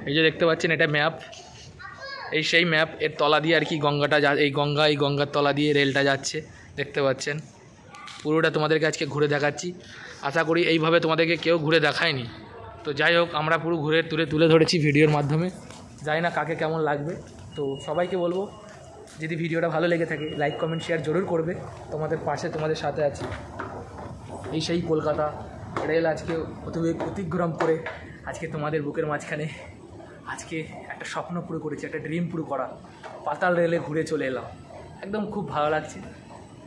এই যে দেখতে পাচ্ছেন এটা ম্যাপ, এই সেই ম্যাপ, এর তলা দিয়ে আর কি গঙ্গাটা এই গঙ্গার তলা দিয়ে রেলটা যাচ্ছে দেখতে পাচ্ছেন। পুরোটা তোমাদেরকে আজকে ঘুরে দেখাচ্ছি, আশা করি এইভাবে তোমাদেরকে কেউ ঘুরে দেখায়নি। তো যাই হোক আমরা পুরো ঘুরে তুলে ধরেছি ভিডিওর মাধ্যমে, জানি না কাকে কেমন লাগবে। তো সবাইকে বলবো যদি ভিডিওটা ভালো লেগে থাকে লাইক কমেন্ট শেয়ার জরুর করবে, তোমাদের পাশে তোমাদের সাথে আছি। এই সেই কলকাতা রেল আজকে অতিক্রম করে আজকে তোমাদের বুকের মাঝখানে আজকে একটা স্বপ্ন পুরো করেছি, একটা ড্রিম পুরো করা, পাতাল রেলে ঘুরে চলে এলাম। একদম খুব ভালো লাগছে,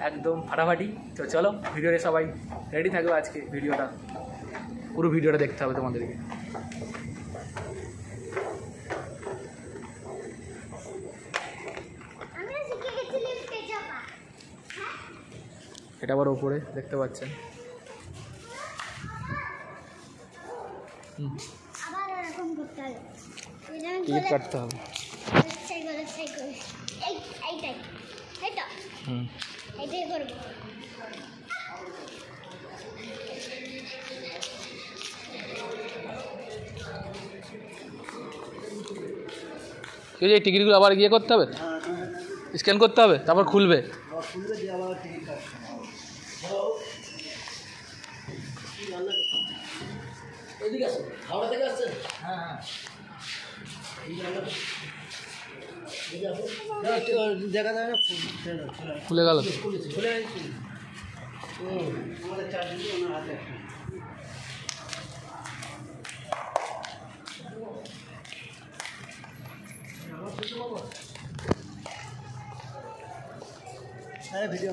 একদম ফাটাফাটি। তো চলো ভিডিওতে সবাই রেডি থাকবে, আজকে ভিডিওটা পুরো ভিডিওটা দেখতে হবে তোমাদেরকে। এটা আবার উপরে দেখতে পাচ্ছেন। টিকিট কাটতে হবে। এই টিকিটগুলো আবার গিয়ে করতে হবে, স্ক্যান করতে হবে, তারপর খুলবে। খুলে গেল ভিডিও